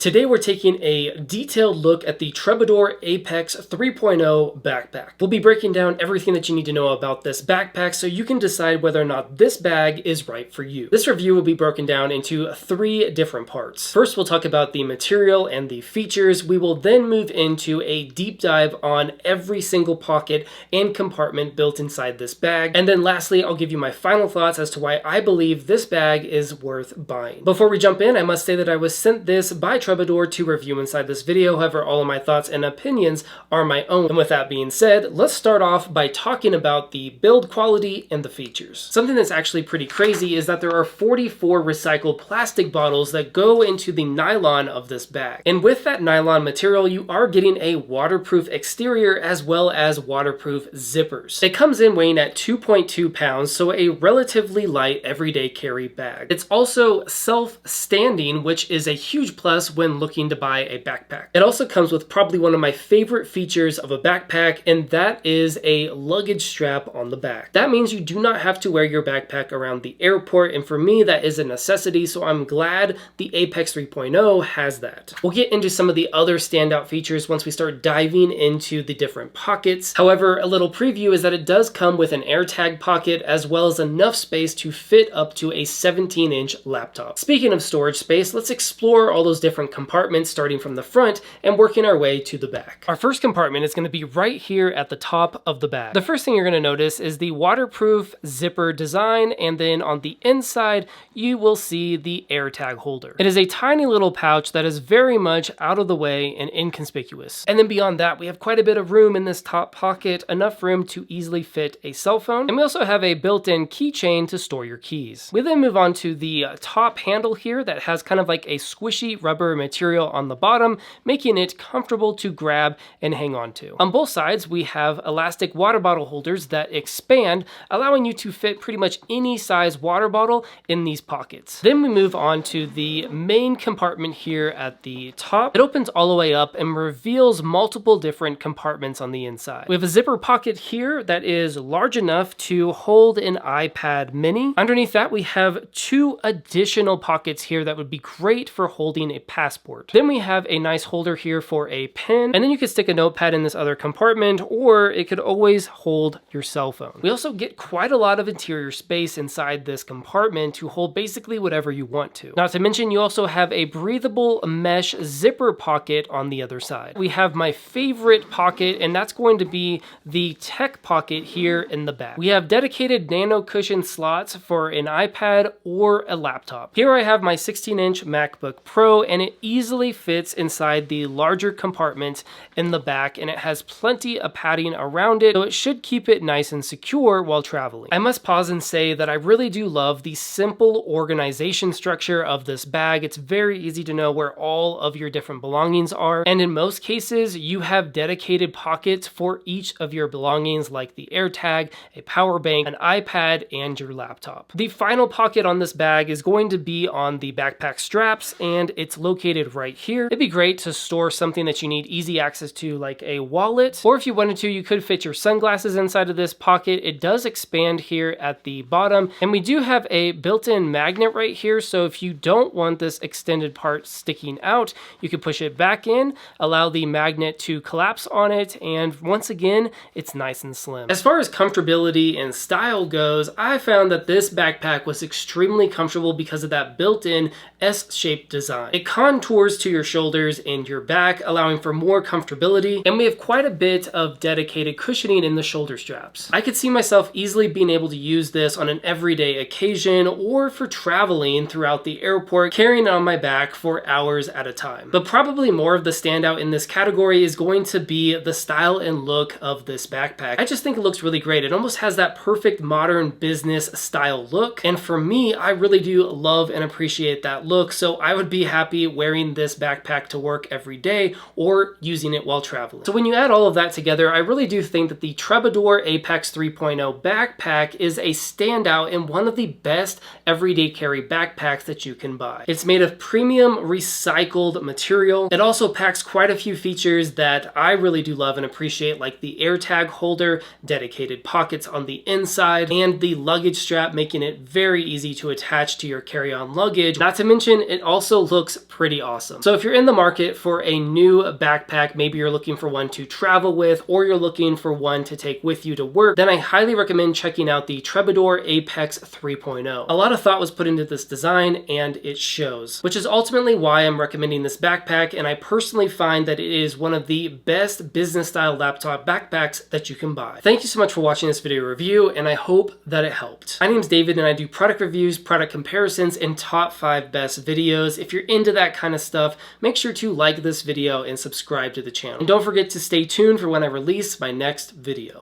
Today we're taking a detailed look at the Troubadour Apex 3.0 backpack. We'll be breaking down everything that you need to know about this backpack so you can decide whether or not this bag is right for you. This review will be broken down into 3 different parts. First, we'll talk about the material and the features. We will then move into a deep dive on every single pocket and compartment built inside this bag. And then lastly, I'll give you my final thoughts as to why I believe this bag is worth buying. Before we jump in, I must say that I was sent this by Troubadour to review inside this video. However, all of my thoughts and opinions are my own. And with that being said, let's start off by talking about the build quality and the features. Something that's actually pretty crazy is that there are 44 recycled plastic bottles that go into the nylon of this bag. And with that nylon material, you are getting a waterproof exterior as well as waterproof zippers. It comes in weighing at 2.2 pounds, so a relatively light everyday carry bag. It's also self-standing, which is a huge plus when looking to buy a backpack. It also comes with probably one of my favorite features of a backpack, and that is a luggage strap on the back. That means you do not have to wear your backpack around the airport, and for me that is a necessity, so I'm glad the Apex 3.0 has that. We'll get into some of the other standout features once we start diving into the different pockets. However, a little preview is that it does come with an AirTag pocket as well as enough space to fit up to a 17-inch laptop. Speaking of storage space, let's explore all those different compartments starting from the front and working our way to the back. Our first compartment is going to be right here at the top of the bag. The first thing you're going to notice is the waterproof zipper design, and then on the inside you will see the AirTag holder. It is a tiny little pouch that is very much out of the way and inconspicuous. And then beyond that, we have quite a bit of room in this top pocket, enough room to easily fit a cell phone, and we also have a built-in keychain to store your keys. We then move on to the top handle here that has kind of like a squishy rubber material on the bottom, making it comfortable to grab and hang on to. On both sides, we have elastic water bottle holders that expand, allowing you to fit pretty much any size water bottle in these pockets. Then we move on to the main compartment here at the top. It opens all the way up and reveals multiple different compartments on the inside. We have a zipper pocket here that is large enough to hold an iPad mini. Underneath that, we have 2 additional pockets here that would be great for holding a passport. Then we have a nice holder here for a pen, and then you could stick a notepad in this other compartment, or it could always hold your cell phone. We also get quite a lot of interior space inside this compartment to hold basically whatever you want to. Not to mention, you also have a breathable mesh zipper pocket on the other side. We have my favorite pocket, and that's going to be the tech pocket here in the back. We have dedicated nano cushion slots for an iPad or a laptop. Here I have my 16-inch MacBook Pro, and it easily fits inside the larger compartment in the back, and it has plenty of padding around it, so it should keep it nice and secure while traveling. I must pause and say that I really do love the simple organization structure of this bag. It's very easy to know where all of your different belongings are, and in most cases you have dedicated pockets for each of your belongings, like the AirTag, a power bank, an iPad, and your laptop. The final pocket on this bag is going to be on the backpack straps, and it's located right here. It'd be great to store something that you need easy access to, like a wallet, or if you wanted to, you could fit your sunglasses inside of this pocket. It does expand here at the bottom, and we do have a built-in magnet right here, so if you don't want this extended part sticking out, you can push it back in, allow the magnet to collapse on it, and once again, it's nice and slim. As far as comfortability and style goes, I found that this backpack was extremely comfortable because of that built-in S-shaped design. It contours to your shoulders and your back, allowing for more comfortability, and we have quite a bit of dedicated cushioning in the shoulder straps. I could see myself easily being able to use this on an everyday occasion or for traveling throughout the airport, carrying it on my back for hours at a time. But probably more of the standout in this category is going to be the style and look of this backpack. I just think it looks really great. It almost has that perfect modern business style look, and for me, I really do love and appreciate that look, so I would be happy wearing this backpack to work every day or using it while traveling. So when you add all of that together, I really do think that the Troubadour Apex 3.0 backpack is a standout and one of the best everyday carry backpacks that you can buy. It's made of premium recycled material. It also packs quite a few features that I really do love and appreciate, like the AirTag holder, dedicated pockets on the inside, and the luggage strap, making it very easy to attach to your carry-on luggage. Not to mention, it also looks pretty pretty awesome. So if you're in the market for a new backpack, maybe you're looking for one to travel with, or you're looking for one to take with you to work, then I highly recommend checking out the Troubadour Apex 3.0. A lot of thought was put into this design, and it shows, which is ultimately why I'm recommending this backpack, and I personally find that it is one of the best business style laptop backpacks that you can buy. Thank you so much for watching this video review, and I hope that it helped. My name is David, and I do product reviews, product comparisons, and top 5 best videos. If you're into that kind of stuff, make sure to like this video and subscribe to the channel. And don't forget to stay tuned for when I release my next video.